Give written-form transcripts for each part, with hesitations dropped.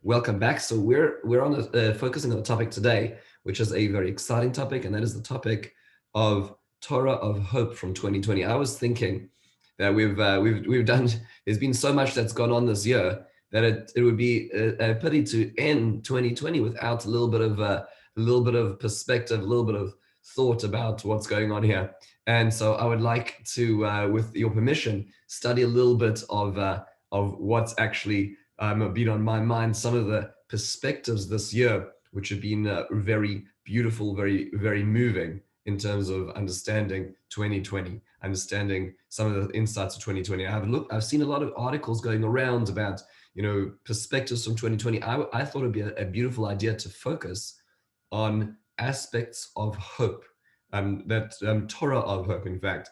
Welcome back. So we're on focusing on the topic today, which is a very exciting topic, and that is the topic of Torah of Hope from 2020. I was thinking that we've done. There's been so much that's gone on this year that it would be a pity to end 2020 without a little bit of perspective, a little bit of thought about what's going on here. And so I would like to, with your permission, study a little bit of what's actually been on my mind, some of the perspectives this year, which have been very beautiful, very moving in terms of understanding 2020, understanding some of the insights of 2020. I've seen a lot of articles going around about, perspectives from 2020. I thought it'd be a beautiful idea to focus on aspects of hope, Torah of Hope, in fact,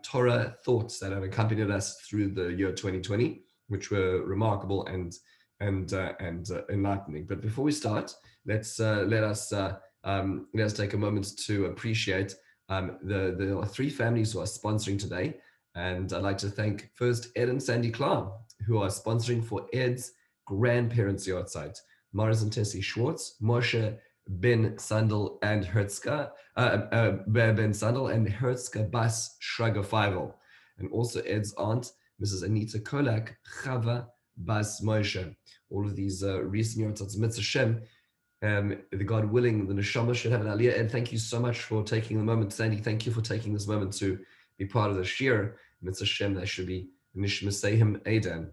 Torah thoughts that have accompanied us through the year 2020, which were remarkable and enlightening. But before we start, let us take a moment to appreciate the three families who are sponsoring today. And I'd like to thank first Ed and Sandy Klar, who are sponsoring for Ed's grandparents' yard site. Morris and Tessie Schwartz, Moshe Ben Sandel and Hertzka, Ben Sandel and Hertzka Bas Schrager Feivel. And also Ed's aunt, Mrs. Anita Kolak, Chava Bas Moshe. All of these recent yardsats, Mitzvah Shem, the God willing, the neshama should have an aliyah. Ed, thank you so much for taking the moment. Sandy, thank you for taking this moment to be part of the shir. Mitzvah Shem, that should be Nishmasehim Adam.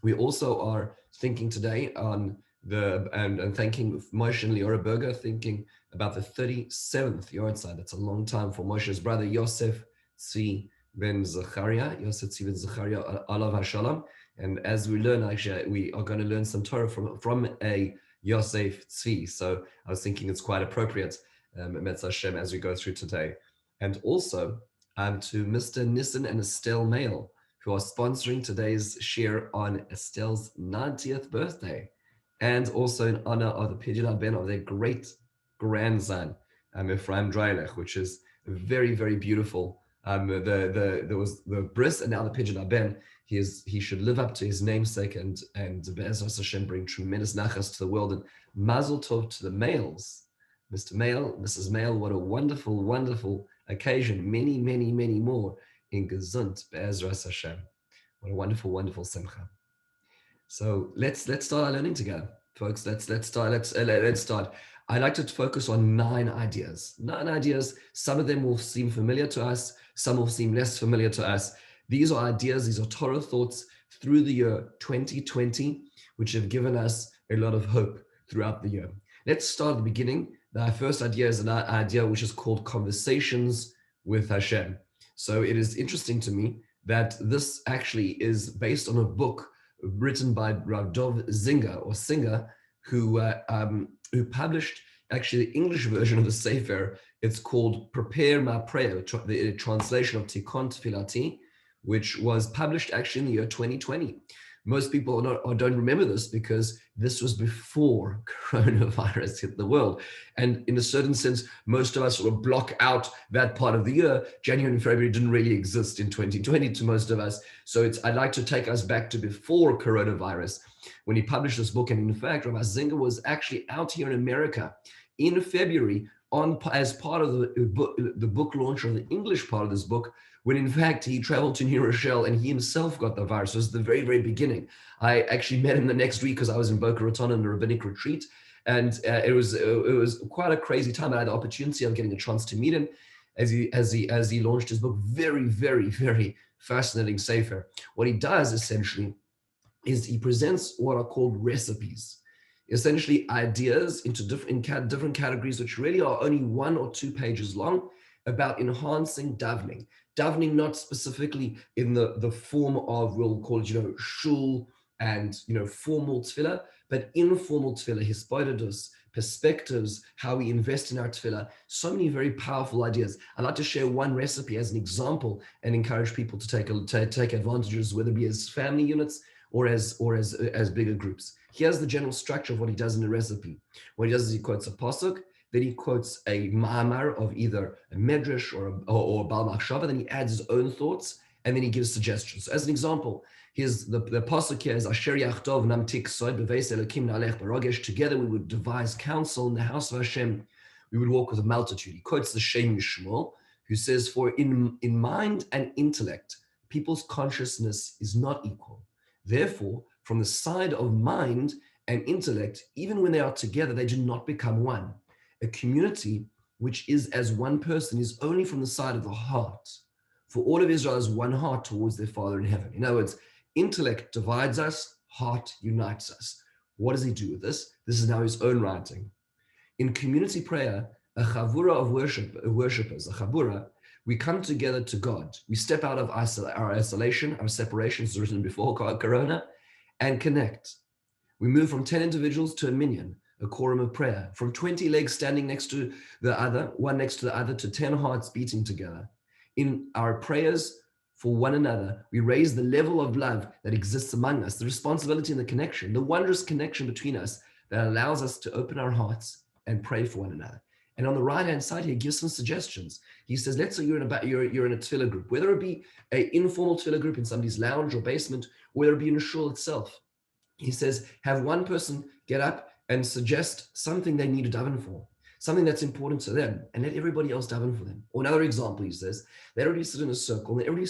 We also are thinking today on and thanking Moshe and Leora Berger, thinking about the 37th yahrzeit. That's a long time for Moshe's brother Yosef Tzvi ben Zachariah, Alav HaShalom. And as we learn, actually, we are going to learn some Torah from a Yosef Tzvi. So I was thinking it's quite appropriate, Metz Hashem, as we go through today. And also to Mr. Nissen and Estelle Mail, who are sponsoring today's share on Estelle's 90th birthday, and also in honor of the Pidyon Ben of their great grandson, Ephraim Dreilech, which is very, very beautiful. There was the bris, and now the Pidyon Ben. He should live up to his namesake and Be'ezras Hashem bring tremendous nachas to the world. And Mazel Tov to the males, Mr. Mail, Mrs. Mail. What a wonderful, wonderful occasion. Many, many, many more in Gesund Be'ezras Hashem. What a wonderful, wonderful simcha. So let's start our learning together, folks. Let's start. I like to focus on 9 ideas. 9 ideas. Some of them will seem familiar to us. Some will seem less familiar to us. These are ideas. These are Torah thoughts through the year 2020, which have given us a lot of hope throughout the year. Let's start at the beginning. The first idea is an idea which is called Conversations with Hashem. So it is interesting to me that this actually is based on a book written by Rav Dov Singer, who published actually the English version of the Sefer. It's called Prepare My Prayer, the translation of Tikkun Tefillati, which was published actually in the year 2020. Most people don't remember this because this was before coronavirus hit the world. And in a certain sense, most of us sort of block out that part of the year. January and February didn't really exist in 2020 to most of us. So I'd like to take us back to before coronavirus, when he published this book. And in fact, Rabbi Zinger was actually out here in America in February as part of the book launch of the English part of this book, when in fact he traveled to New Rochelle and he himself got the virus. It was the very, very beginning. I actually met him the next week because I was in Boca Raton on a rabbinic retreat. And it was quite a crazy time. I had the opportunity of getting a chance to meet him as he launched his book. Very, very, very fascinating sefer. What he does essentially is he presents what are called recipes, essentially ideas into different categories, which really are only 1 or 2 pages long, about enhancing davening. Davening not specifically in the form of, we'll call it, shul and, formal tefillah, but informal tefillah, hisbodedus, perspectives, how we invest in our tefillah. So many very powerful ideas. I'd like to share one recipe as an example and encourage people to take advantages, whether it be as family units or as bigger groups. Here's the general structure of what he does in the recipe. What he does is he quotes a pasuk, then he quotes a ma'amar of either a medrash or a Baal Machshava, then he adds his own thoughts, and then he gives suggestions. So as an example, Here's the pasuk here is Asher Yachtov Namtik Soid Beveis Elokim Nalech Barogesh. Together we would devise counsel in the house of Hashem. We would walk with a multitude. He quotes the Shem Yishmael, who says, for in mind and intellect, people's consciousness is not equal. Therefore, from the side of mind and intellect, even when they are together, they do not become one. A community which is as one person is only from the side of the heart. For all of Israel is one heart towards their Father in heaven. In other words, intellect divides us, heart unites us. What does he do with this? This is now his own writing. In community prayer, a chavura of worshippers, a chabura, we come together to God. We step out of our isolation, our separation, as written before Corona, and connect. We move from 10 individuals to a minyan, a quorum of prayer, from 20 legs standing next to the other, one next to the other, to 10 hearts beating together. In our prayers for one another, we raise the level of love that exists among us, the responsibility and the connection, the wondrous connection between us that allows us to open our hearts and pray for one another. And on the right-hand side, he gives some suggestions. He says, let's say you're in a tefillah group, whether it be an informal tefillah group in somebody's lounge or basement, or whether it be in a shul itself. He says, have one person get up and suggest something they need to daven for, something that's important to them, and let everybody else daven for them. Or another example, he says, they everybody sit in a circle, and everybody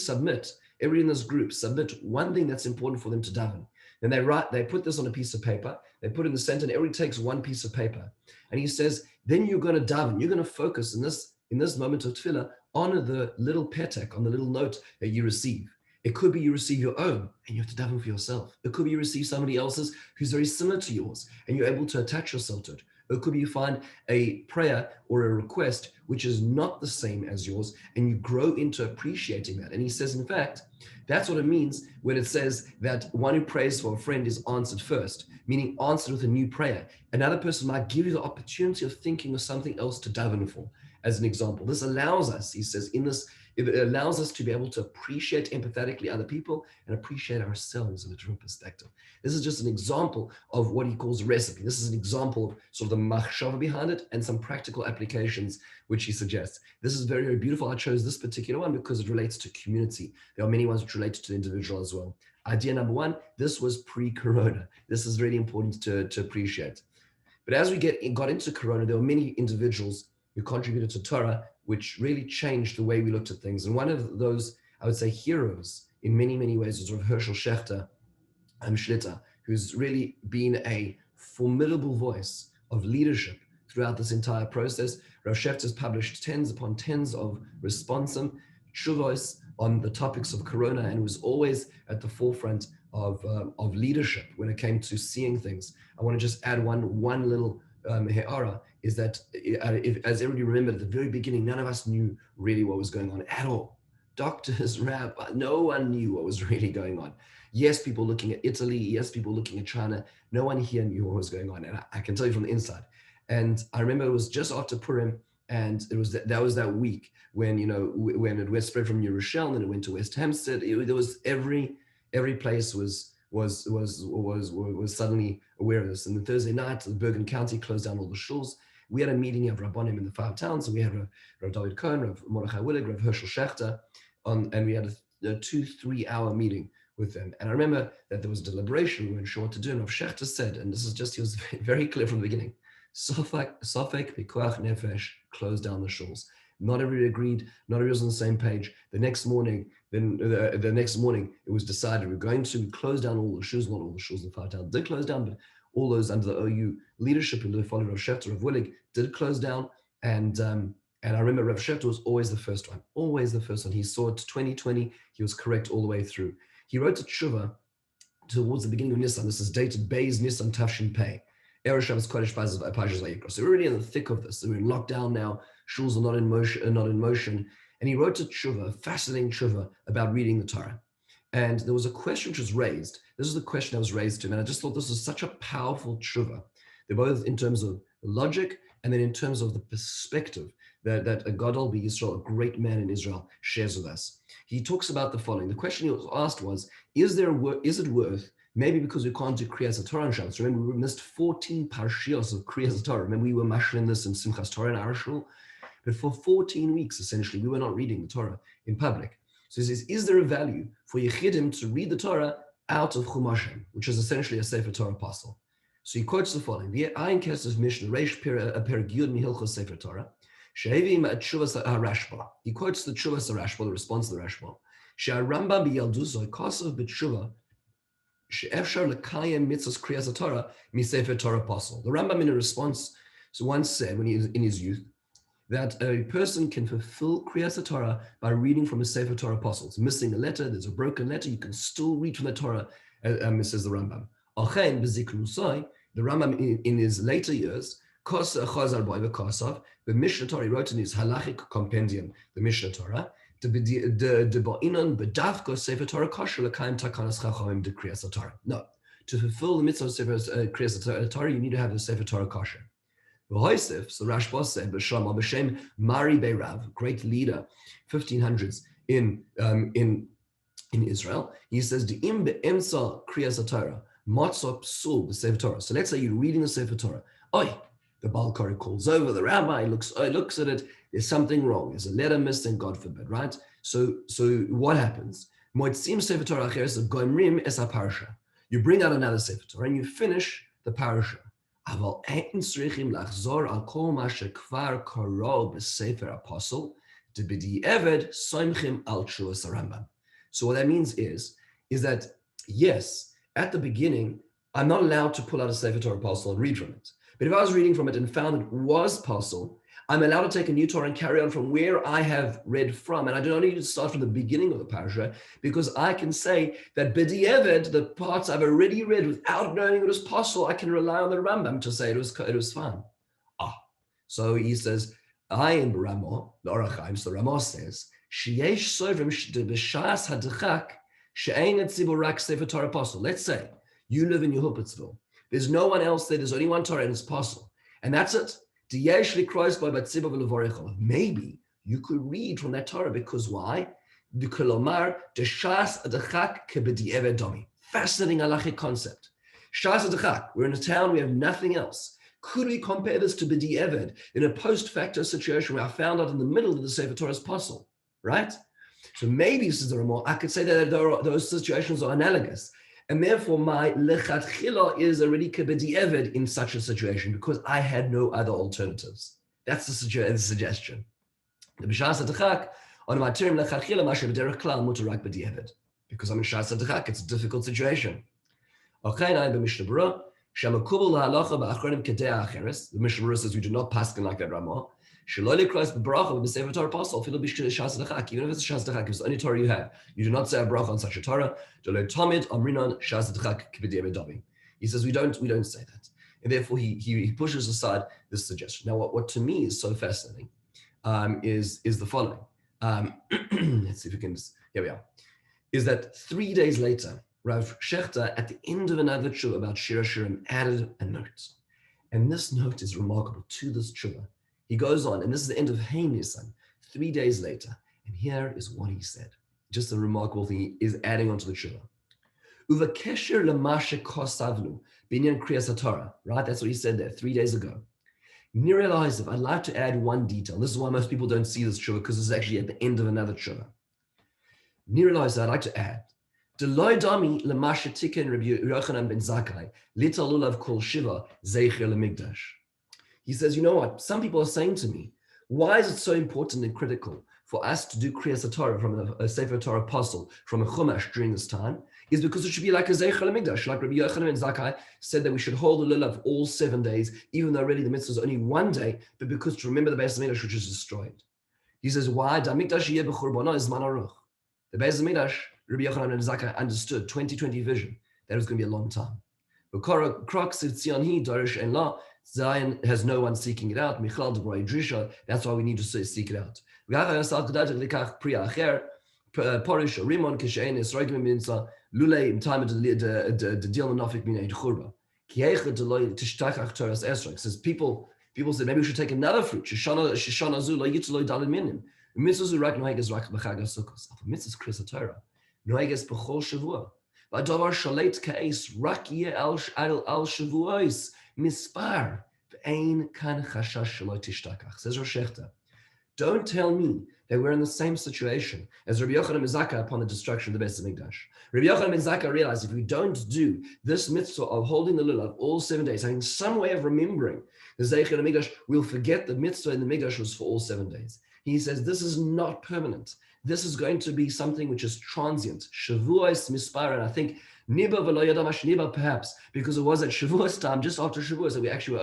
in this group submit one thing that's important for them to daven. Then they put this on a piece of paper, they put it in the center, and everybody takes one piece of paper. And he says, then you're going to daven, you're going to focus in this moment of tefillah on the little petek, on the little note that you receive. It could be you receive your own and you have to daven for yourself. It could be you receive somebody else's who's very similar to yours and you're able to attach yourself to it. It could be you find a prayer or a request which is not the same as yours and you grow into appreciating that. And he says, in fact, that's what it means when it says that one who prays for a friend is answered first, meaning answered with a new prayer. Another person might give you the opportunity of thinking of something else to daven for. As an example, this allows us, he says, it allows us to be able to appreciate empathetically other people and appreciate ourselves in a different perspective. This is just an example of what he calls recipe. This is an example of sort of the machshava behind it and some practical applications which he suggests. This is very, very beautiful. I chose this particular one because it relates to community. There are many ones which relate to the individual as well. Idea number one, this was pre-corona. This is really important to appreciate. But as we got into corona, there were many individuals who contributed to Torah, which really changed the way we looked at things. And one of those, I would say, heroes in many, many ways was Rehearsal Shlita, who's really been a formidable voice of leadership throughout this entire process. Rav Shechter has published tens upon tens of responsum, shuvos on the topics of Corona, and was always at the forefront of leadership when it came to seeing things. I want to just add one little he'ara, is that as everybody remembered at the very beginning, none of us knew really what was going on at all. Doctors, rabbi, no one knew what was really going on. Yes, people looking at Italy, yes, people looking at China, no one here knew what was going on. And I can tell you from the inside. And I remember it was just after Purim, and it was that was that week when when it was spread from New Rochelle and then it went to West Hampstead. There was every place was suddenly aware of this. And the Thursday night, the Bergen County closed down all the shuls. We had a meeting of Rabbonim in the 5 towns. So we had Rav David Cohen, Rav Mordechai Willig, Rav Herschel Schachter, and we had a 2-3 hour meeting with them. And I remember that there was deliberation. We weren't sure what to do. And Rav Schachter said, and this is just, he was very clear from the beginning, Sofek Pikuach Nefesh, close down the shuls. Not everybody agreed. Not everybody was on the same page. The next morning, it was decided we're going to close down all the shuls. Not all the shuls in the 5 towns did close down, but all those under the OU leadership and the following Rav Shechter, Rav Willig, did close down. And I remember Rav Shechter was always the first one. Always the first one. He saw it 2020. He was correct all the way through. He wrote a tshuva towards the beginning of Nisan. This is dated Beis Nisan Tafshin Pei. Erev Shabbos Kodesh Parshas Vayikra. So we're really in the thick of this. So we're in lockdown now. Shuls are not in motion. And he wrote a tshuva, a fascinating tshuva about reading the Torah. And there was a question which was raised. This is the question that was raised to him. And I just thought this was such a powerful tshuva. They're both in terms of logic and then in terms of the perspective that a Gadol B'Yisrael, a great man in Israel, shares with us. He talks about the following. The question he was asked was, is it worth, maybe because we can't do Kriyas Torah on Shabbos. Remember, we missed 14 parshios of Kriyas Torah. Remember, we were mashing this in Simchas Torah in our shul. But for 14 weeks, essentially, we were not reading the Torah in public. So he says, is there a value for Yechidim to read the Torah out of Chumashim, which is essentially a Sefer Torah apostle. So he quotes the following: "The Ein Kesef Mishnah Reish Perek Yud Mihilchos Sefer Torah, She'evim at Tshuvas HaRashba." He quotes the Tshuvas HaRashba, the response to the Rashba. "She'arambam b'Yalduso Kosav b'Tshuva she'efshar lekayem mitzvos kriyas Torah miSefer Torah apostle." The Rambam, in a response, once said when he was in his youth, that a person can fulfill Kriyas Torah by reading from a Sefer Torah apostle. It's missing a letter, there's a broken letter, you can still read from the Torah, says the Rambam. The Rambam in his later years, the Mishnah Torah, he wrote in his halachic compendium, the Mishnah Torah, no, to fulfill the mitzvah of Kriyas Torah, you need to have the Sefer Torah kosher. So Rashba said, B'Shem Mari Beirav, great leader, 1500s in Israel. He says, "D'im be'emsa kriyas Torah, matzah psul b'Sefer Torah." So let's say you're reading the Sefer Torah. The Baal Korah calls over the rabbi, looks at it. There's something wrong. There's a letter missing, God forbid, right? So what happens? Moitzim Sefer Torah acheres goimrim es haparsha. You bring out another Sefer Torah and you finish the parasha. So what that means is that, yes, at the beginning, I'm not allowed to pull out a Sefer Torah apostle and read from it. But if I was reading from it and found it was apostle, I'm allowed to take a new Torah and carry on from where I have read from. And I don't need to start from the beginning of the parasha, because I can say that b'di'evet, the parts I've already read without knowing it was apostle, I can rely on the Rambam to say it was fine. So he says, I in Ramah, the Orachaim, so Ramah says, sheyesh sovrim b'shas hadachak she'ein etzibur rak Sefer Torah apostle. Let's say you live in Yehupitzville. There's no one else there. There's only one Torah and it's apostle. And that's it. Maybe you could read from that Torah, because why? Fascinating halachic concept. We're in a town, we have nothing else. Could we compare this to b'di'eved in a post-facto situation where I found out in the middle of the Sefer Torah's apostle, right? So maybe, says the Ramah, I could say that those situations are analogous. And therefore, my lechatchila is already k'b'di'eved in such a situation, because I had no other alternatives. That's the suggestion. The b'shas hadachak on my term lechatchila masher b'derech klal mutar rak b'di'eved, because I'm in shas hadachak. It's a difficult situation. The Mishnah Berurah says we do not paskin like that Ramah. Even if it's a shas hadachak, it's the only Torah you have, you do not say a bracha on such a Torah. He says we don't say that, and therefore he pushes aside this suggestion. Now, what to me is so fascinating is the following. Let's see if we can. Here we are. Is that 3 days later, Rav Shechter, at the end of another tshuva about Shir Hashirim, added a note, and this note is remarkable to this tshuva. He goes on, and this is the end of Hey Nisan, 3 days later. And here is what he said. Just a remarkable thing he is adding onto the tshuva. Uvakesher l'mashe kosavnu binyan kriyas haTorah. Right, that's what he said there 3 days ago. Nirelizav, I'd like to add one detail. This is why most people don't see this tshuva, because this is actually at the end of another tshuva. Nirelizav, I'd like to add. Deloy dami l'mashe tiken Rabbi Yochanan ben Zakkai lital lulav kol shiva zeicher lemigdash. He says, you know what? Some people are saying to me, why is it so important and critical for us to do Kriyas Torah from a Sefer Torah apostle from a Chumash during this time? Is because it should be like a Zeicher Lemigdash, like Rabbi Yochanan ben Zakkai said that we should hold the lulav all 7 days, even though really the mitzvah is only 1 day, but because to remember the Beis Hamikdash, which is destroyed. He says, why? The Mikdash yeh b'churbana is zman aruch. The Beis Hamikdash, Rabbi Yochanan ben Zakkai understood 2020 vision that it was going to be a long time. Zion has no one seeking it out. That's why we need to seek it out. Says people said maybe we should take another fruit. Mispar, says Rosh Shechter. Don't tell me They were in the same situation as Rabbi Yochanan ben Zakkai upon the destruction of the Beis Hamikdash. Rabbi Yochanan ben Zakkai realized if we don't do this mitzvah of holding the lulav all 7 days, having some way of remembering the Zeichel Hamikdash, we'll forget the mitzvah in the Mikdash was for all 7 days. He says this is not permanent. This is going to be something which is transient. Shavuos mispar, and I think Niba v'lo yada mash niba, perhaps because it was at Shavuos time, just after Shavuos, that we actually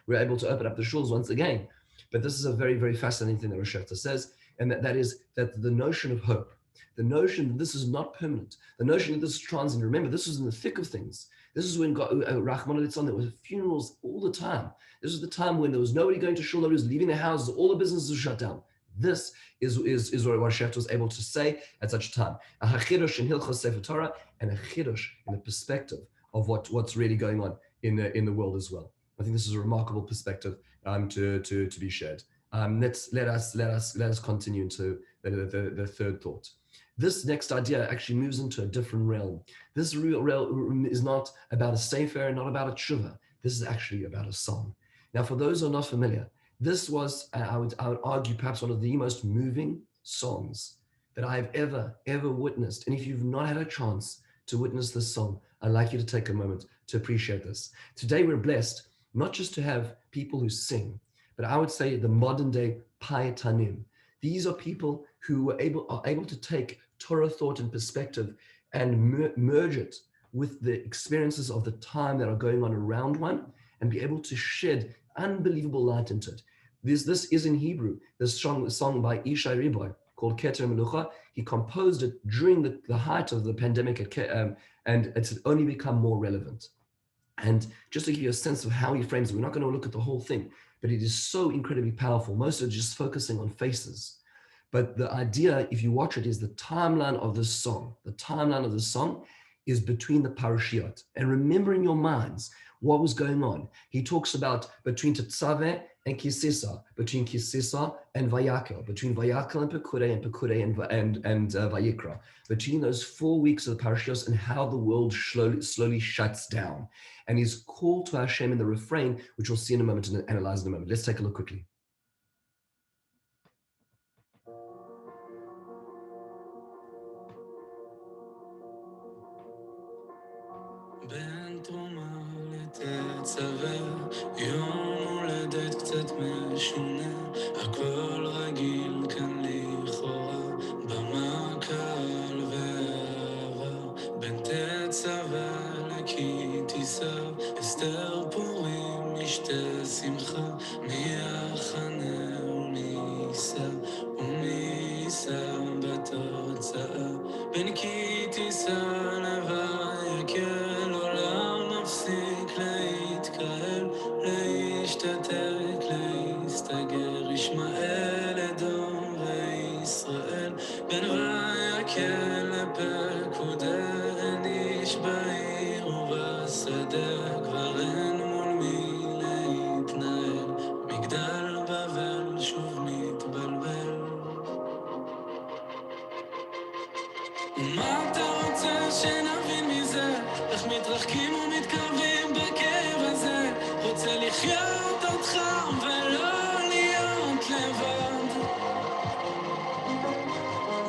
were able to open up the shuls once again. But this is a very, very fascinating thing that Rosh Hashanah says, and that is that the notion of hope, the notion that this is not permanent, the notion that this is transient. Remember, this was in the thick of things. This is when God, Rahman al-Litzlan, there were funerals all the time. This was the time when there was nobody going to shul, nobody was leaving their houses, all the businesses were shut down. This is what Rosh Hashanah was able to say at such a time. A chidush in Hilchos Sefer Torah, and a chidush in the perspective of what's really going on in the world as well. I think this is a remarkable perspective to be shared. Let us continue into the third thought. This next idea actually moves into a different realm. This realm is not about a sefer, not about a tshuva. This is actually about a song. Now, for those who are not familiar, this was, I would argue, perhaps one of the most moving songs that I have ever witnessed. And if you've not had a chance to witness this song, I'd like you to take a moment to appreciate this. Today, we're blessed not just to have people who sing, but I would say the modern day payetanim. These are people who are able to take Torah thought and perspective and merge it with the experiences of the time that are going on around one and be able to shed unbelievable light into it. This is in Hebrew, this song by Ishai Riboy called Keter Melucha. He composed it during the height of the pandemic, and it's only become more relevant. And just to give you a sense of how he frames it, we're not going to look at the whole thing, but it is so incredibly powerful. Most of it just focusing on faces. But the idea, if you watch it, is the timeline of this song. The timeline of the song is between the parashiot. And remember in your minds what was going on. He talks about between Tetzaveh and Kisisa, between Kisisa and Vayakel, between Vayakel and Pekudei and Vayikra, between those 4 weeks of the parashios and how the world slowly shuts down. And his call to Hashem in the refrain, which we'll see in a moment and analyze in a moment. Let's take a look quickly. בין תרומה לתצווה, יום הולדת קצת משונה, הכל רגיל כאן לכאורה, במה קל ואהבה, בין תצווה לכי תישא, אסתר פורים משתה שמחה, מי יחנה ומי יישא בתוצאה, בין כי תישא לויקל עולם מפסיק להתקהל, להשתתק, להסתגר, ישמעאל אדום וישראל, בין ויקל לפקודי, אין איש בעיר ובשדה, כבר אין מול מי להתנהל, מגדל בבל שוב מתבלבל. ומה אתה רוצה שנבין מזה? איך מתרחקים ומתקרבים בכאב הזה? רוצה לחיות אותך ולא להיות לבד.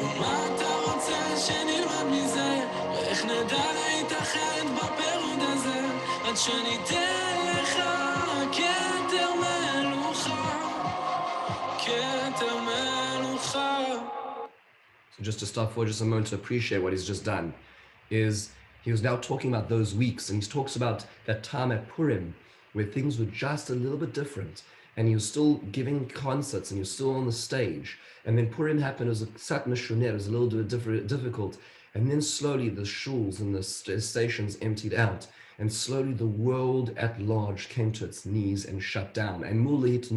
ומה אתה רוצה שנלמד מזה? ואיך נדע להתאחד בפירוד הזה? עד שניתן לך כתר מלוכה, כתר מלוכה. So just to stop for just a moment to appreciate what he's just done, is he was now talking about those weeks, and he talks about that time at Purim where things were just a little bit different, and he was still giving concerts and he was still on the stage, and then Purim happened. It was a sat mishuner, it was a little bit difficult, and then slowly the shuls and the stations emptied out, and slowly the world at large came to its knees and shut down. And mul milit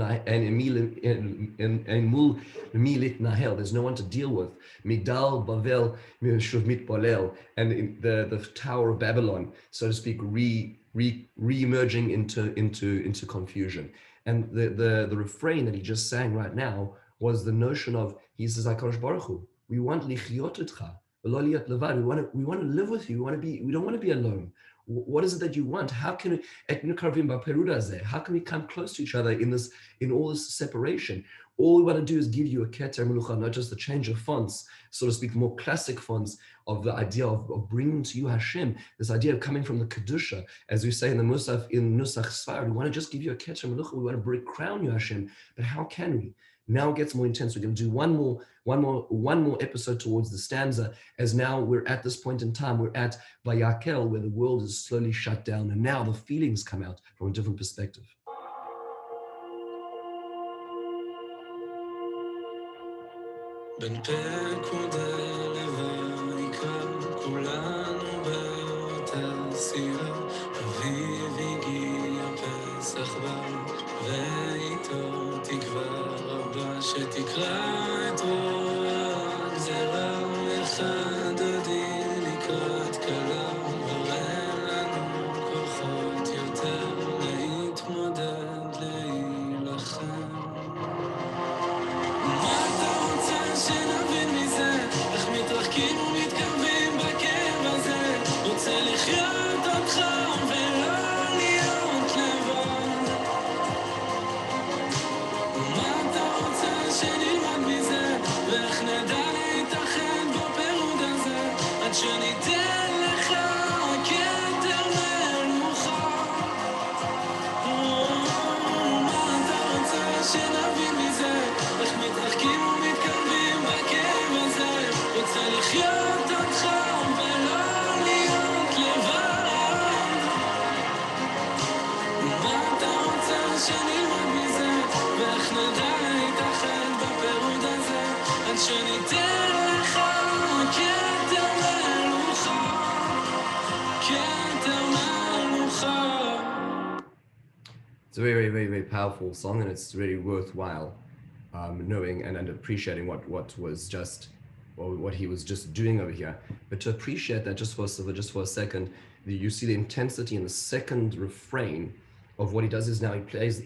nahel, there's no one to deal with. Migdal Bavel shuv mitbolel, and the Tower of Babylon, so to speak, re-emerging into confusion. And the refrain that he just sang right now was the notion of, he says, HaKadosh Baruch Hu, we want lichiyot etcha, v'lo liot levad. We want to live with you. We don't want to be alone. What is it that you want? How can we, how can we come close to each other in all this separation? All we want to do is give you a Keter Melucha, not just a change of fonts, so to speak, more classic fonts of the idea of bringing to you Hashem, this idea of coming from the Kedusha, as we say in the Musaf, in Nusach Sfar, we want to just give you a Keter Melucha, we want to crown you Hashem, but how can we? Now it gets more intense. We're going to do one more episode towards the stanza, as now we're at this point in time, we're at Vayakel, where the world is slowly shut down, and now the feelings come out from a different perspective. בין פקודה לויקרא, כולנו באותה סירה, אביב הגיע פסח בא, ואיתו תקווה רבה שתקרא את רוע הגזרה, אחד דודי לקראת כלה, וראה לנו כוחות יותר להתמודד, להילחם. שנבין מזה, איך מתרחקים ומתקרבים בכאב הזה, רוצה לחיות אותך ולא להיות לבד. מה אתה רוצה שנלמד מזה, ואיך נדע להתאחד בפירוד הזה, עד שניתן לך כתר מלוכה. מה אתה רוצה שנבין מזה, איך מתרחקים ומתקרבים בכאב הזה, רוצה לחיות אותך ולא להיות לבד. מה אתה רוצה שנלמד מזה, ואיך נדע להתאחד בפירוד הזה, עד שניתן לך כתר מלוכה, כתר מלוכה. It's a very, very, very powerful song, and it's really worthwhile knowing and appreciating what was just, or what he was just doing over here. But to appreciate that just for a second, you see the intensity in the second refrain of what he does is now he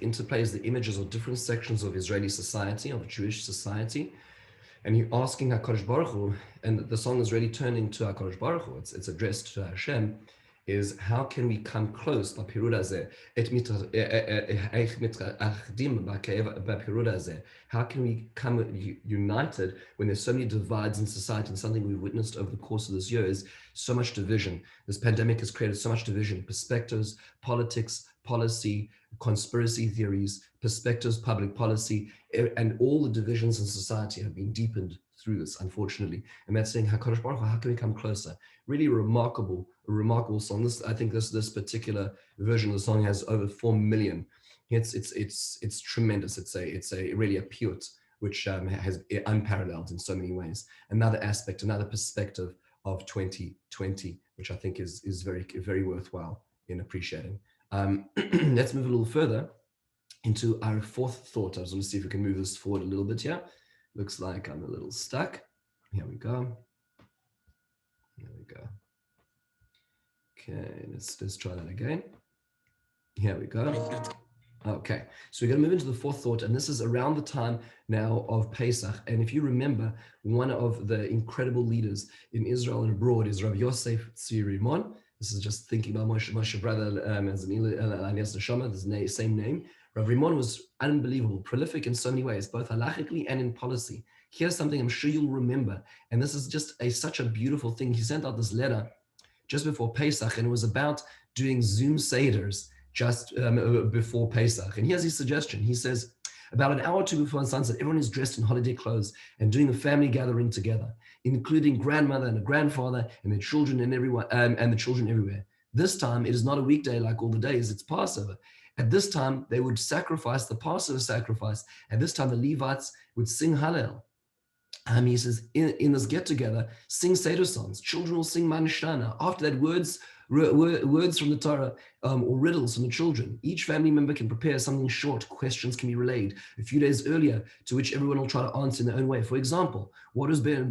interplays the images of different sections of Israeli society, of Jewish society, and you're asking HaKadosh Baruch Hu, and the song is really turning to HaKadosh Baruch Hu, it's addressed to Hashem, is how can we come close בפirud הזה, איך מתאחדים בפirud הזה, how can we come united when there's so many divides in society, and something we've witnessed over the course of this year is so much division. This pandemic has created so much division, perspectives, politics, policy, conspiracy theories, perspectives, public policy, and all the divisions in society have been deepened through this, unfortunately. And that's saying, HaKadosh Baruch Hu, how can we come closer? Really a remarkable song. I think this particular version of the song has over 4 million. It's tremendous. It's a really a piyut, which has unparalleled in so many ways. Another aspect, another perspective of 2020, which I think is very, very worthwhile in appreciating. Let's move a little further into our fourth thought. I was going to see if we can move this forward a little bit here. Looks like I'm a little stuck. Here we go. Here we go. Okay, let's try that again. Here we go. Okay, so we're going to move into the fourth thought, and this is around the time now of Pesach. And if you remember, one of the incredible leaders in Israel and abroad is Rav Yosef Tzvi Rimon. This is just thinking about Moshe brother as the same name. Rav Rimon was unbelievable, prolific in so many ways, both halachically and in policy. Here's something I'm sure you'll remember, and this is just such a beautiful thing. He sent out this letter just before Pesach, and it was about doing Zoom Seders just before Pesach. And here's his suggestion. He says, about an hour or two before sunset, everyone is dressed in holiday clothes and doing a family gathering together, including grandmother and a grandfather and their children and everyone and the children everywhere. This time, it is not a weekday like all the days, it's Passover. At this time, they would sacrifice the Passover sacrifice. At this time, the Levites would sing Hallel. He says, in this get-together, sing Seder songs. Children will sing Manishana. After that, words from the Torah or riddles from the children. Each family member can prepare something short. Questions can be relayed a few days earlier, to which everyone will try to answer in their own way. For example, what is a Ben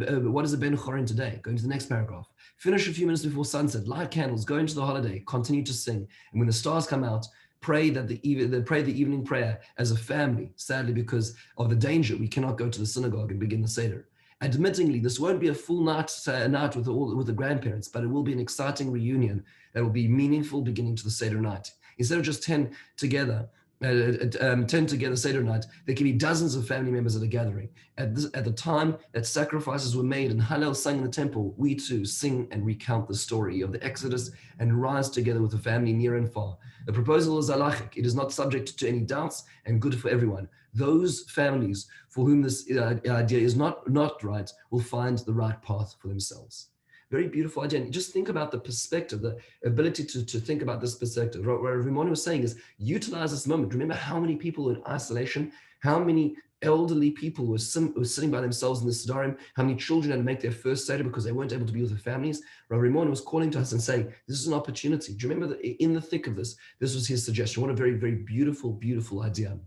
Chorin today? Going to the next paragraph. Finish a few minutes before sunset. Light candles. Go into the holiday. Continue to sing. And when the stars come out, pray the evening prayer as a family. Sadly, because of the danger, we cannot go to the synagogue and begin the Seder. Admittingly, this won't be a full night with the grandparents, but it will be an exciting reunion that will be meaningful beginning to the Seder night. Instead of just 10 together, attend together Seder night, there can be dozens of family members at a gathering. At the time that sacrifices were made and Hallel sang in the temple, we too sing and recount the story of the Exodus and rise together with the family near and far. The proposal is halachic. It is not subject to any doubts and good for everyone. Those families for whom this idea is not right will find the right path for themselves. Very beautiful idea. And just think about the perspective, the ability to think about this perspective. What Rimon was saying is utilize this moment. Remember how many people in isolation, how many elderly people were sitting by themselves in the Siddharim, how many children had to make their first Seder because they weren't able to be with their families. Rav Rimon was calling to us and saying, this is an opportunity. Do you remember that in the thick of this was his suggestion? What a very, very beautiful, beautiful idea.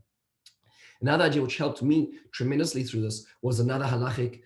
Another idea which helped me tremendously through this was another halachic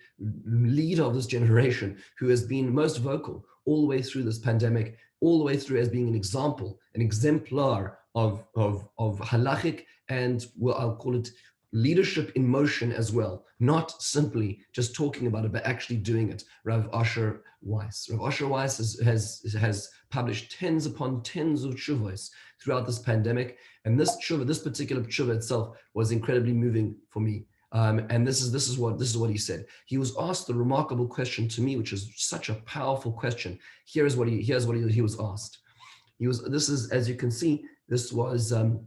leader of this generation who has been most vocal all the way through this pandemic, all the way through as being an example, an exemplar of halachic and, well, I'll call it leadership in motion as well, not simply just talking about it, but actually doing it. Rav Asher Weiss. Rav Asher Weiss has published tens upon tens of tshuvos throughout this pandemic, and this particular tshuva itself was incredibly moving for me. And this is what he said. He was asked the remarkable question to me, which is such a powerful question. Here's what he was asked. This is, as you can see, this was to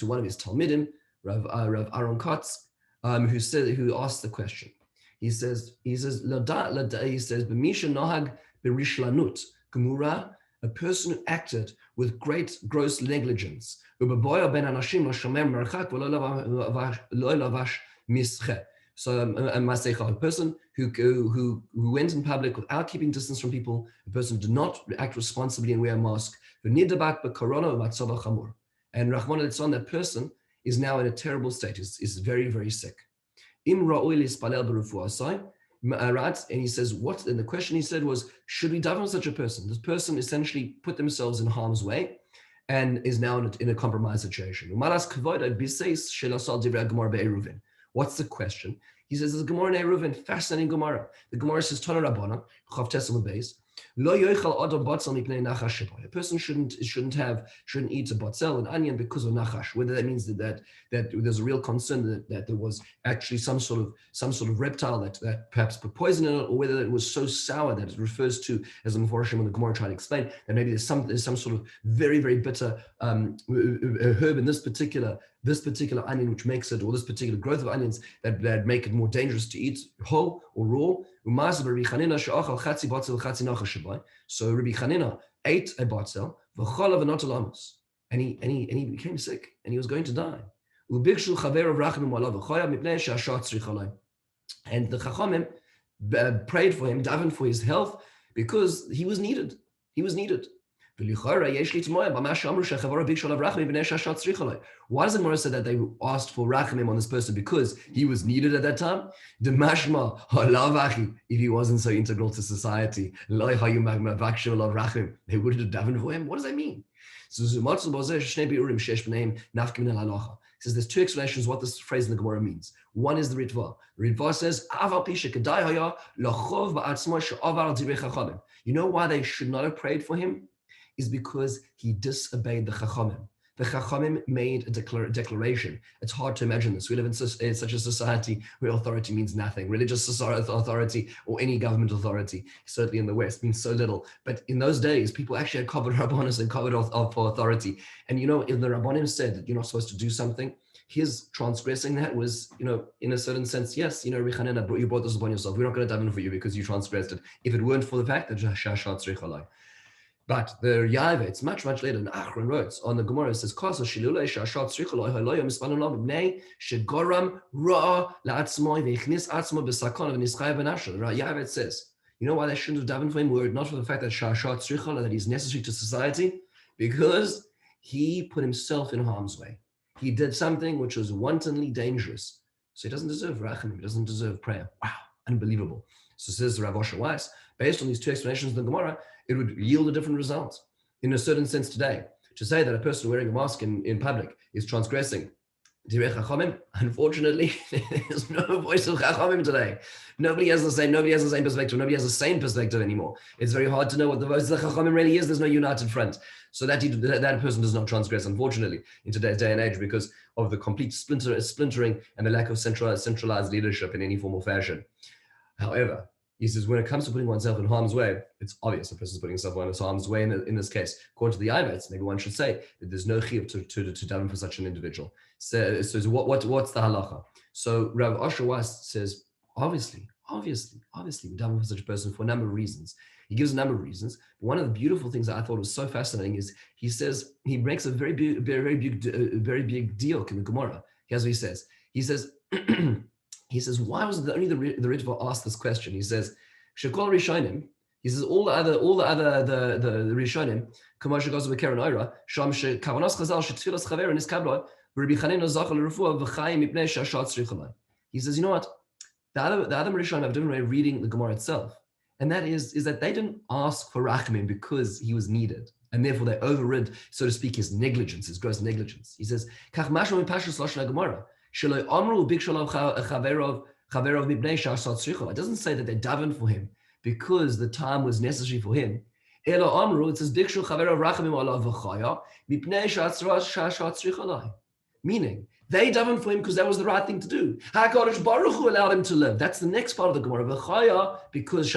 one of his talmidim, Rav Aaron Katz, who asked the question. He says, B'misha nohag berishlanut gemura, a person who acted with great gross negligence. So a person who went in public without keeping distance from people, a person who did not act responsibly and wear a mask. And Rahman al-Tzon, that person is now in a terrible state, is very, very sick. And he says, and the question he said was, should we daven on such a person? This person essentially put themselves in harm's way and is now in a compromised situation. What's the question? He says, there's a Gemara in Eruvin, fascinating Gemara. The Gemara says, Tana Rabbana, Chav Tesel Beis, Lo yoichal adam batzel mipnei nachash sheba. A person shouldn't eat a batzel, an onion, because of nachash. Whether that means that there's a real concern that there was actually some sort of reptile that perhaps put poison in it, or whether it was so sour that it refers to, as the Meforshim and the Gemara try to explain, that maybe there's some sort of very, very bitter herb in this particular onion which makes it, or this particular growth of onions that make it more dangerous to eat whole or raw. So Rabbi Chanina ate a batzel, and he became sick, and he was going to die. And the Chachamim prayed for him, davened for his health, because he was needed. Why does the Gemara say that they asked for rachamim on this person? Because he was needed at that time? If he wasn't so integral to society, they wouldn't have davened for him. What does that mean? So he says there's two explanations what this phrase in the Gemara means. One is the Ritva. The Ritva says, you know why they should not have prayed for him? Is because he disobeyed the Chachamim. The Chachamim made a declaration. It's hard to imagine this. We live in such a society where authority means nothing. Religious authority or any government authority, certainly in the West, means so little. But in those days, people actually had covered Rabbanis and covered for authority. And if the Rabbanim said that you're not supposed to do something, his transgressing that was, in a certain sense, yes, Rechanena, you brought this upon yourself. We're not going to daven for you because you transgressed it. If it weren't for the fact that Shashat Tzrichalai. But the Yaiva, it's much, much later, in Achron wrote on the Gemara, it says, Kasa shilulei shashat tzrichaloi haloyom mispanulav b'nei shegoram ra la'atzmoi v'echnis atzmo b'sakon v'nischai v'nashal. Yaiva, it says, you know why they shouldn't have davened for him? Were it not for the fact that shashat tzrichaloi, that he's necessary to society? Because he put himself in harm's way. He did something which was wantonly dangerous. So he doesn't deserve rachamim, he doesn't deserve prayer. Wow, unbelievable. So says Rav Asher Weiss, based on these two explanations of the Gemara, it would yield a different result. In a certain sense today, to say that a person wearing a mask in public is transgressing Direi Chachamim, unfortunately, there's no voice of Chachamim today. Nobody has the same perspective. Nobody has the same perspective anymore. It's very hard to know what the voice of the Chachamim really is. There's no united front. So that person does not transgress, unfortunately, in today's day and age because of the complete splintering and the lack of centralized leadership in any form or fashion. However, he says when it comes to putting oneself in harm's way, it's obvious a person is putting himself in harm's way in this case. According to the ayats, maybe one should say that there's no chiyuv to daven for such an individual. So what's the halacha? So Rav Asher Weiss says, obviously, we daven for such a person for a number of reasons. He gives a number of reasons. But one of the beautiful things that I thought was so fascinating is he says he makes a very big deal in the Gemara. Here's what he says. He says. He says, why was it only the Ritva asked this question? He says, Shekol Rishonim. He says all the Rishonim, Kamasha goes with Karen Oira, Sham Kavanos Chazal Shetfilas Chaver and Iskablo, Rabbi Chanin Zachal Refuah V'Chaim Mipnei Shashat Tzrichalai. He says, you know what? The other Rishonim have a different way of reading the Gemara itself, and that is that they didn't ask for Rachmim because he was needed, and therefore they overrid, so to speak, his negligence, his gross negligence. He says, Kach Mashma Pashas Lashon Gemara. It doesn't say that they davened for him because the time was necessary for him. It says, meaning, they davened for him because that was the right thing to do. HaKadosh Baruch Hu allowed him to live. That's the next part of the Gemara. Because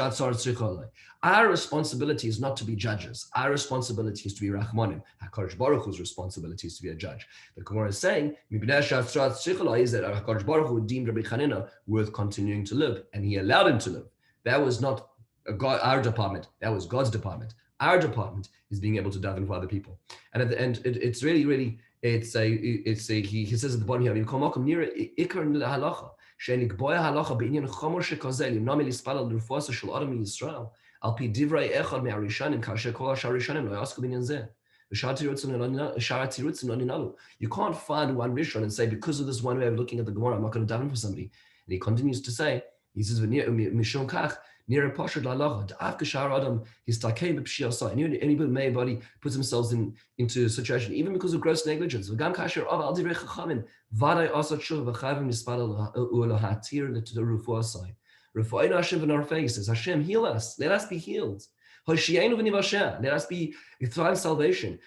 our responsibility is not to be judges. Our responsibility is to be Rachmanim. HaKadosh Baruch Hu's responsibility is to be a judge. The Gemara is saying, is that HaKadosh Baruch Hu deemed Rabbi Chanina worth continuing to live, and he allowed him to live. That was not our department. That was God's department. Our department is being able to daven for other people. And at the end, it's really, he says at the bottom here, near ikar halacha, shenik boya halacha beinyan chomer shekazel yimnam elispal l'rufuasa shel adam Yisrael al pi divrei echad me'arishanim kasher kol ha'arishanim lo yasku binyan zeh. You can't find one Rishon and say, because of this one way of looking at the Gemara, I'm not going to daven for somebody. And he continues to say, he says, mishum kach. Anybody puts themselves into a situation, even because of gross negligence. Says, Hashem, heal us. Let us be healed. Let us be find salvation.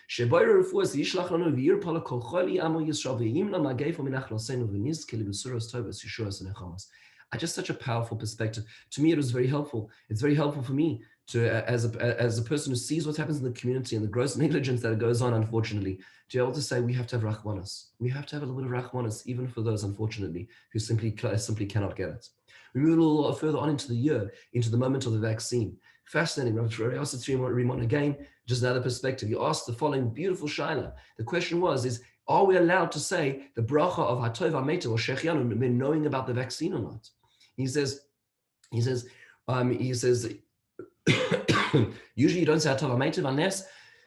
Just such a powerful perspective. To me, it was very helpful. It's very helpful for me to, as a person who sees what happens in the community and the gross negligence that goes on, unfortunately, to be able to say we have to have rachmanas. We have to have a little bit of rachmanas, even for those, unfortunately, who simply cannot get it. We move a little further on into the year, into the moment of the vaccine. Fascinating. Rimon again, just another perspective. You asked the following beautiful shaila. The question was, are we allowed to say the bracha of Hatov HaMeitav or Shechianu when knowing about the vaccine or not? He says, usually you don't say Hatov HaMeitav unless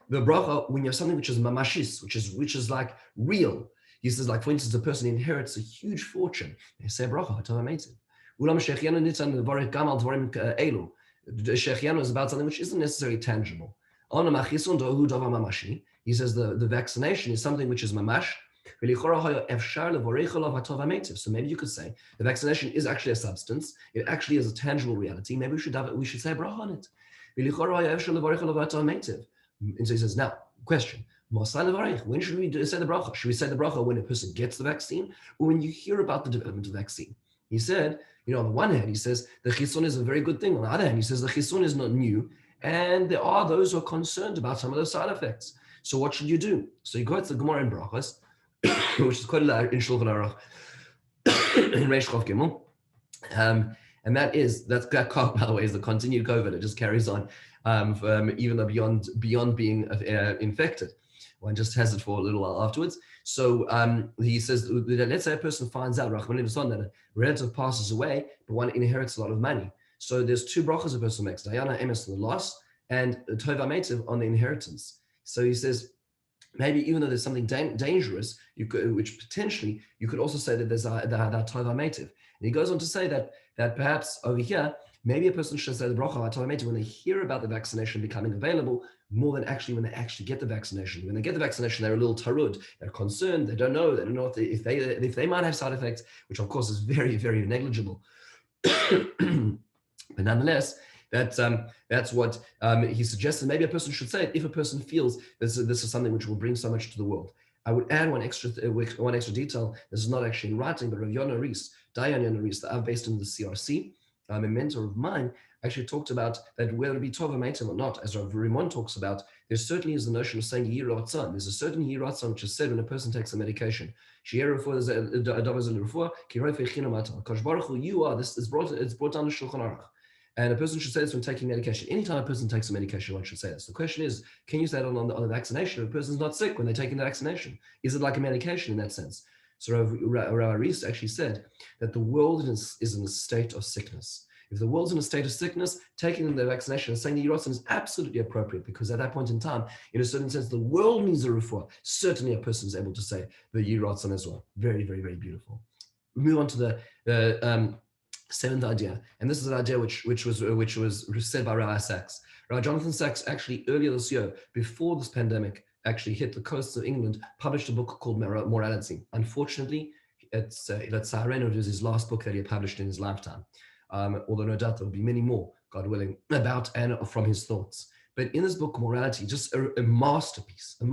the bracha, when you have something which is mamashis, which is like real. He says, like for instance, a person inherits a huge fortune. They say bracha Hatov HaMeitav. Ulam Shechianu nitzan levarech gam al dvarim elu. The Shechianu is about something which isn't necessarily tangible. He says the vaccination is something which is mamash. So maybe you could say the vaccination is actually a substance. It actually is a tangible reality. Maybe we should say bracha on it. And so he says, now, question. When should we say the bracha? Should we say the bracha when a person gets the vaccine or when you hear about the development of the vaccine? He said, on the one hand, he says the chisun is a very good thing. On the other hand, he says the chisun is not new. And there are those who are concerned about some of those side effects. So what should you do? So you go to the Gemara in Brachas, which is quite a lot in Shulchan Aruch, in Reish Chof Gimel. And that's, by the way, is the continued COVID. It just carries on, even though beyond being infected. One just has it for a little while afterwards. So he says, let's say a person finds out, that a relative passes away, but one inherits a lot of money. So there's two brachas a person makes, Dayana Emes on the loss and Tov HaMeitav on the inheritance. So he says, maybe even though there's something dangerous, which potentially you could also say that there's that Tov HaMeitav. And he goes on to say that perhaps over here, maybe a person should say the bracha Tov HaMeitav when they hear about the vaccination becoming available more than actually when they actually get the vaccination. When they get the vaccination, they're a little tarud. They're concerned. They don't know if they might have side effects, which of course is very, very negligible. But nonetheless, that's what he suggests. And maybe a person should say it if a person feels this is something which will bring so much to the world. I would add one extra detail. This is not actually in writing, but Rav Yonah Rees, Dayan Yonah Rees, that I've based in the CRC, a mentor of mine, actually talked about that whether it be Tova Meitim or not, as Rav Rimon talks about, there certainly is the notion of saying Yiratzon. There's a certain Yiratzon which is said when a person takes a medication. You are this is brought down the Shulchan Aruch. And a person should say this when taking medication. Anytime a person takes a medication, one should say this. The question is, can you say that on the vaccination if a person's not sick when they're taking the vaccination? Is it like a medication in that sense? So Rav Rees actually said that the world is in a state of sickness. If the world's in a state of sickness, taking the vaccination and saying the Yiratzon is absolutely appropriate, because at that point in time, in a certain sense, the world needs a refuah. Certainly a person is able to say the Yiratzon as well. Very, very, very beautiful. We move on to the seventh idea, and this is an idea which was said by Rabbi Sachs. Rabbi Jonathan Sachs actually earlier this year, before this pandemic actually hit the coasts of England, published a book called Morality. Unfortunately, it's Sahareno, it was his last book that he had published in his lifetime. Although no doubt there will be many more, God willing, about and from his thoughts. But in this book, Morality, just a masterpiece, I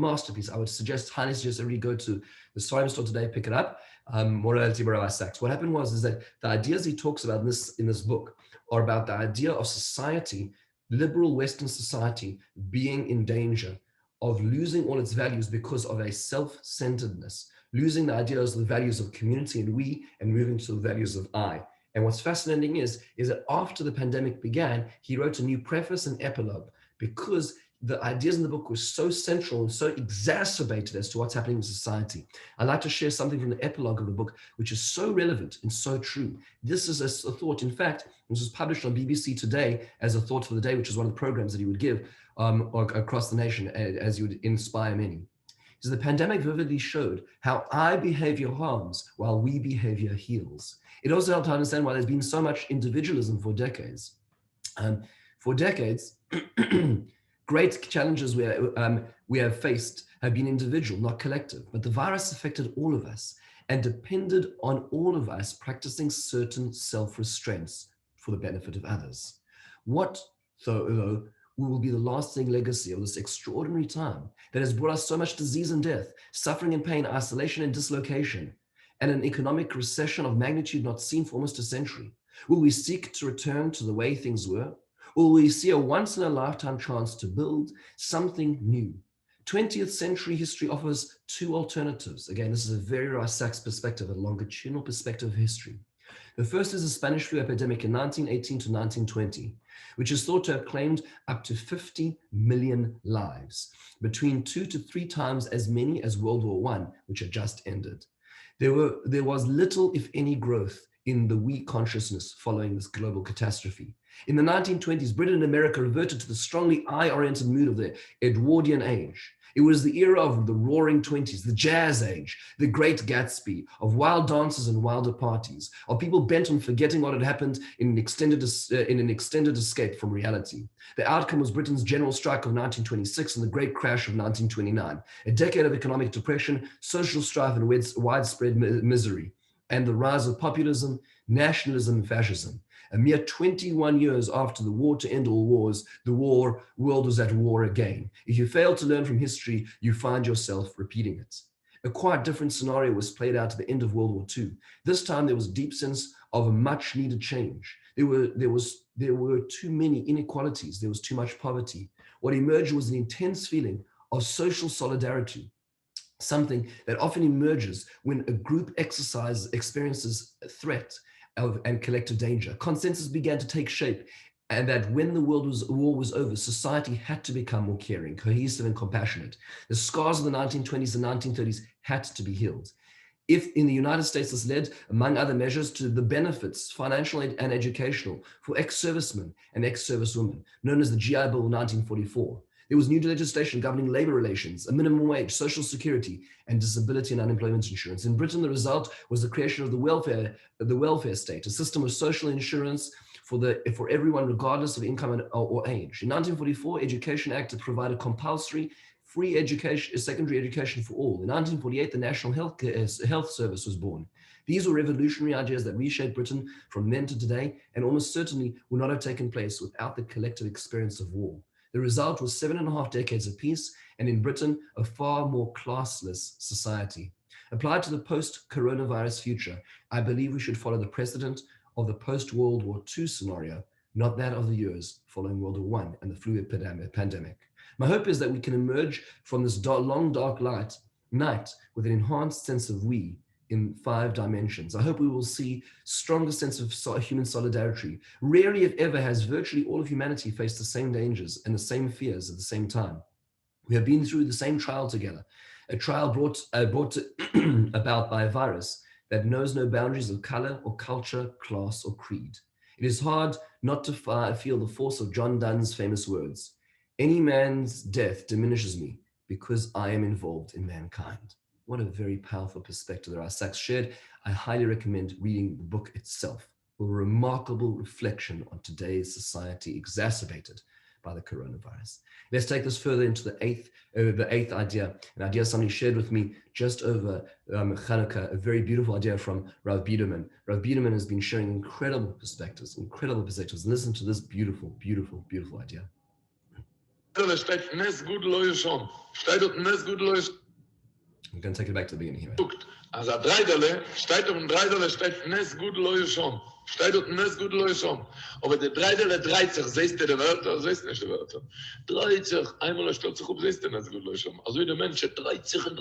would highly suggest everybody go to the Sorim store today, pick it up, Morality by Rabbi Sachs. What happened was that the ideas he talks about in this book are about the idea of society, liberal Western society, being in danger of losing all its values because of a self-centeredness, losing the ideas, the values of community and we, and moving to the values of I. And what's fascinating is that after the pandemic began, he wrote a new preface and epilogue, because the ideas in the book were so central and so exacerbated as to what's happening in society. I'd like to share something from the epilogue of the book, which is so relevant and so true. This is a thought. In fact, this was published on BBC Today as a thought for the day, which is one of the programs that he would give across the nation as you would inspire many. So the pandemic vividly showed how our behavior harms while we behavior heals. It also helped to understand why there's been so much individualism for decades. Great challenges we have faced have been individual, not collective, but the virus affected all of us and depended on all of us practicing certain self-restraints for the benefit of others. What, though, will be the lasting legacy of this extraordinary time that has brought us so much disease and death, suffering and pain, isolation and dislocation, and an economic recession of magnitude not seen for almost a century? Will we seek to return to the way things were? Or will we see a once-in-a-lifetime chance to build something new? 20th century history offers two alternatives. Again, this is a very Rabbi Sachs perspective, a longitudinal perspective of history. The first is the Spanish flu epidemic in 1918 to 1920, which is thought to have claimed up to 50 million lives, between 2 to 3 times as many as World War I, which had just ended. There was little, if any, growth in the we consciousness following this global catastrophe. In the 1920s, Britain and America reverted to the strongly I-oriented mood of the Edwardian age. It was the era of the roaring 20s, the jazz age, the great Gatsby, of wild dances and wilder parties, of people bent on forgetting what had happened in an extended escape from reality. The outcome was Britain's general strike of 1926 and the great crash of 1929, a decade of economic depression, social strife and widespread misery, and the rise of populism, nationalism, and fascism. A mere 21 years after the war to end all wars, the world was at war again. If you fail to learn from history, you find yourself repeating it. A quite different scenario was played out at the end of World War II. This time there was a deep sense of a much needed change. There were too many inequalities. There was too much poverty. What emerged was an intense feeling of social solidarity, something that often emerges when a group experiences a threat and collective danger. Consensus began to take shape, and that when the war was over, society had to become more caring, cohesive, and compassionate. The scars of the 1920s and 1930s had to be healed. If in the United States this led, among other measures, to the benefits, financial and educational, for ex-servicemen and ex-servicewomen, known as the GI Bill of 1944. There was new legislation governing labor relations, a minimum wage, social security, and disability and unemployment insurance. In Britain, the result was the creation of the welfare state, a system of social insurance for everyone, regardless of income or age. In 1944, Education Act provided compulsory free education, secondary education for all. In 1948, the National Health Service was born. These were revolutionary ideas that reshaped Britain from then to today, and almost certainly would not have taken place without the collective experience of war. The result was 7.5 decades of peace, and in Britain, a far more classless society. Applied to the post-coronavirus future, I believe we should follow the precedent of the post-World War II scenario, not that of the years following World War I and the flu pandemic. My hope is that we can emerge from this long, dark night with an enhanced sense of we in 5 dimensions. I hope we will see stronger sense of human solidarity. Rarely, if ever, has virtually all of humanity faced the same dangers and the same fears at the same time. We have been through the same trial together, a trial brought about by a virus that knows no boundaries of color or culture, class or creed. It is hard not to feel the force of John Donne's famous words, "Any man's death diminishes me because I am involved in mankind." What a very powerful perspective that our Sachs shared. I highly recommend reading the book itself, a remarkable reflection on today's society exacerbated by the coronavirus. Let's take this further into the eighth idea, an idea somebody shared with me just over Hanukkah, a very beautiful idea from Rav Biederman. Rav Biederman has been sharing incredible perspectives. Listen to this beautiful, beautiful, beautiful idea. I'm going to take it back to the beginning here. Als a Dreidele, steht auf dem Dreidele, steht Nes gut Leuschon. Steht auf dem Nes gut Leuschon. Aber der Dreidele dreht sich, siehst du die Wörter, siehst du nicht die Wörter. Dreht sich, einmal stellt sich auf, siehst du Nes gut Leuschon. Also wie der Mensch, dreht sich, von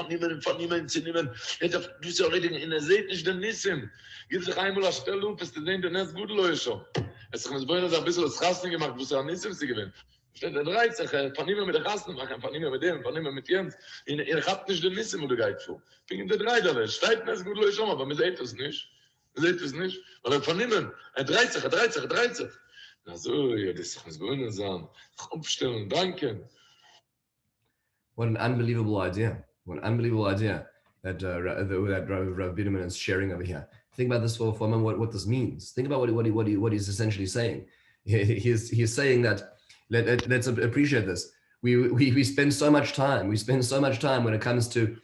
niemandem zu niemandem. Du bist ja richtig, in der Seite nicht den Nissim. Gibt sich einmal eine Stelle auf, ist der Nes gut Leuschon. Es ist ein bisschen das Rasten gemacht, wo es ja Nissim sie gewinnt. Steht der dreht sich, von niemandem mit der Rasten machen, von niemandem mit dem, von niemandem mit Jens. Ihr habt nicht den Nissim, wo du gehst vor. Wegen der Dreidele, steht Nes gut Leuschon, aber man sieht es nicht. Seht es nicht? Weil von niemandem, dreht sich. Na so, ja, das ist gewöhnen sein. Aufstellen, danken. What an unbelievable idea. That Rav Biederman is sharing over here. Think about this for a moment, what this means. Think about what he's essentially saying. He's saying that, let's appreciate this. We spend so much time. When it comes to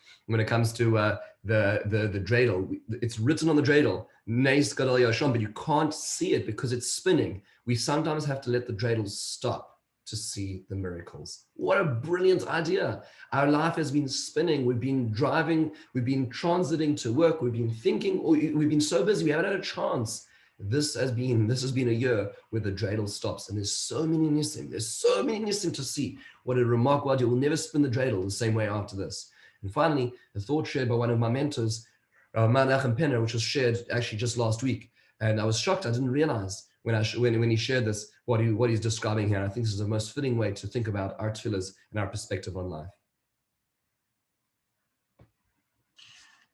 the dreidel. It's written on the dreidel, Neis Gadol Yashon, but you can't see it because it's spinning. We sometimes have to let the dreidel stop to see the miracles. What a brilliant idea. Our life has been spinning. We've been driving, we've been transiting to work, we've been thinking, we've been so busy, we haven't had a chance. This has been a year where the dreidel stops, and there's so many nissim to see. What a remarkable idea. We'll never spin the dreidel the same way after this. And finally, a thought shared by one of my mentors, Menachem Penner, which was shared actually just last week. And I was shocked. I didn't realize when he shared this, what he's describing here. I think this is the most fitting way to think about our tefillas and our perspective on life.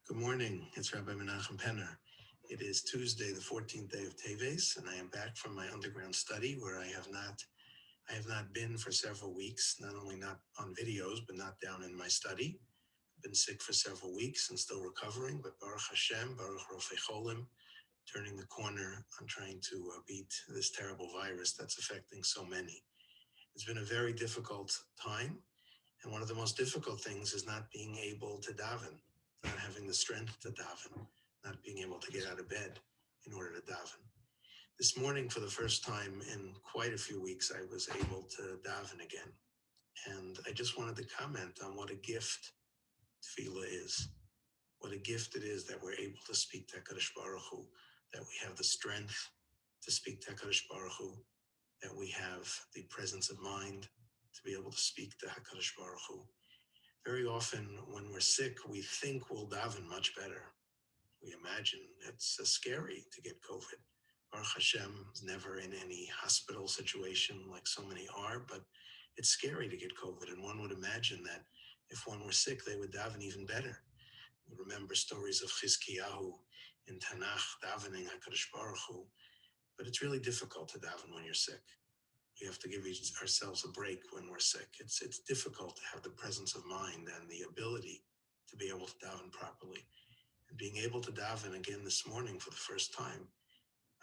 Good morning. It's Rabbi Menachem Penner. It is Tuesday, the 14th day of Teves, and I am back from my underground study where I have not been for several weeks, not only not on videos, but not down in my study. I've been sick for several weeks and still recovering, but Baruch Hashem, Baruch Rofei Cholim, turning the corner on trying to beat this terrible virus that's affecting so many. It's been a very difficult time, and one of the most difficult things is not being able to daven, not having the strength to daven, not being able to get out of bed in order to daven. This morning, for the first time in quite a few weeks, I was able to daven again. And I just wanted to comment on what a gift tefillah is, what a gift it is that we're able to speak to HaKadosh Baruch Hu, that we have the strength to speak to HaKadosh Baruch Hu, that we have the presence of mind to be able to speak to HaKadosh Baruch Hu. Very often when we're sick, we think we'll daven much better. We imagine it's scary to get COVID. Baruch Hashem is never in any hospital situation like so many are, but it's scary to get COVID. And one would imagine that if one were sick, they would daven even better. We remember stories of Chizkiyahu in Tanakh davening HaKadosh Baruch Hu, but it's really difficult to daven when you're sick. We have to give ourselves a break when we're sick. It's difficult to have the presence of mind and the ability to be able to daven properly. And being able to daven again this morning for the first time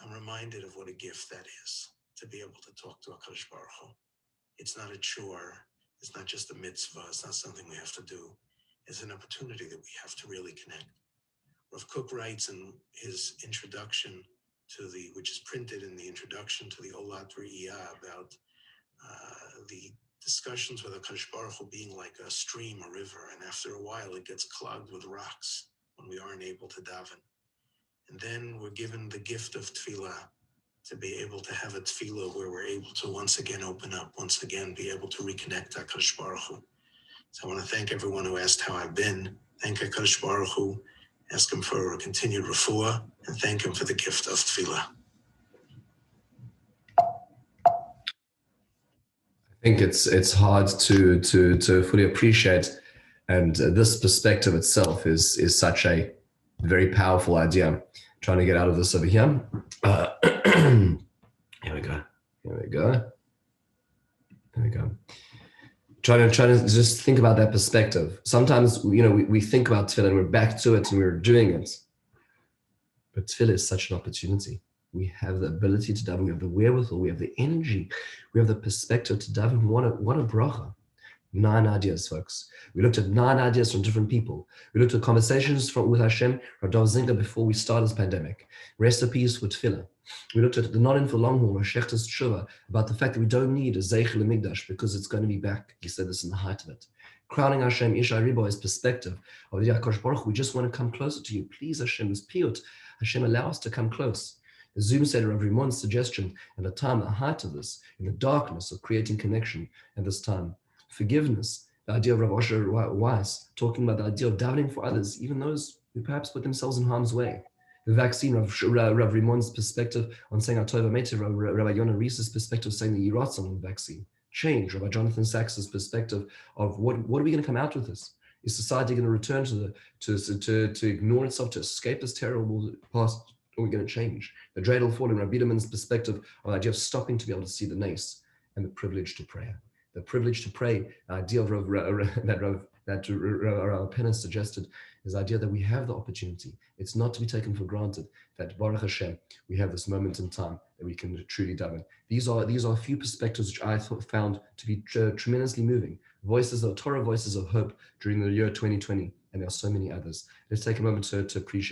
I'm reminded of what a gift that is, to be able to talk to HaKadosh Baruch Hu. It's not a chore. It's not just a mitzvah. It's not something we have to do. It's an opportunity that we have to really connect. Rav Kook writes in his introduction to which is printed in the introduction to the Olat Re'iyah, about the discussions with HaKadosh Baruch Hu being like a stream, a river, and after a while it gets clogged with rocks when we aren't able to daven. And then we're given the gift of tefillah, to be able to have a tefillah where we're able to once again open up, once again be able to reconnect to HaKadosh Baruch Hu. So I want to thank everyone who asked how I've been. Thank HaKadosh Baruch Hu, ask him for a continued refuah, and thank him for the gift of tefillah. I think it's hard to fully appreciate, and this perspective itself is such a very powerful idea. Trying to get out of this over here. Here we go. Trying to just think about that perspective. Sometimes, we think about tefillah and we're back to it and we're doing it. But tefillah is such an opportunity. We have the ability to daven, we have the wherewithal, we have the energy, we have the perspective to daven. What a bracha. 9 ideas, folks. We looked at 9 ideas from different people. We looked at conversations with Hashem, Rav Zinga, before we started this pandemic. Recipes for tefillah. We looked at the not in for long haul, Shechtas Tshuva, about the fact that we don't need a Zeichel Migdash because it's going to be back. He said this in the height of it. Crowning Hashem, Ishai Ribo's perspective of the HaKadosh Baruch Hu. We just want to come closer to you. Please, Hashem, is piyut. Hashem, allow us to come close. The Zoom said of Rimon's suggestion, and the time, the height of this, in the darkness of creating connection at this time. Forgiveness, the idea of Rav Osher Weiss, talking about the idea of davening for others, even those who perhaps put themselves in harm's way. The vaccine, Rav Rimon's perspective on saying Atova Metiv, Rabbi Yonah Rees's perspective saying the Yiratzon on the vaccine. Change, Rabbi Jonathan Sachs's perspective of what are we going to come out with this? Is society going to return to ignore itself, to escape this terrible past, or are we going to change? The Dreidel Fall and Rabbi Biederman's perspective on the idea of stopping to be able to see the nace and the privilege to pray. The privilege to pray, the idea of that Rav Penna suggested, is the idea that we have the opportunity. It's not to be taken for granted that Baruch Hashem, we have this moment in time that we can truly daven. These are a few perspectives which I found to be tremendously moving. Torah voices of hope during the year 2020, and there are so many others. Let's take a moment to appreciate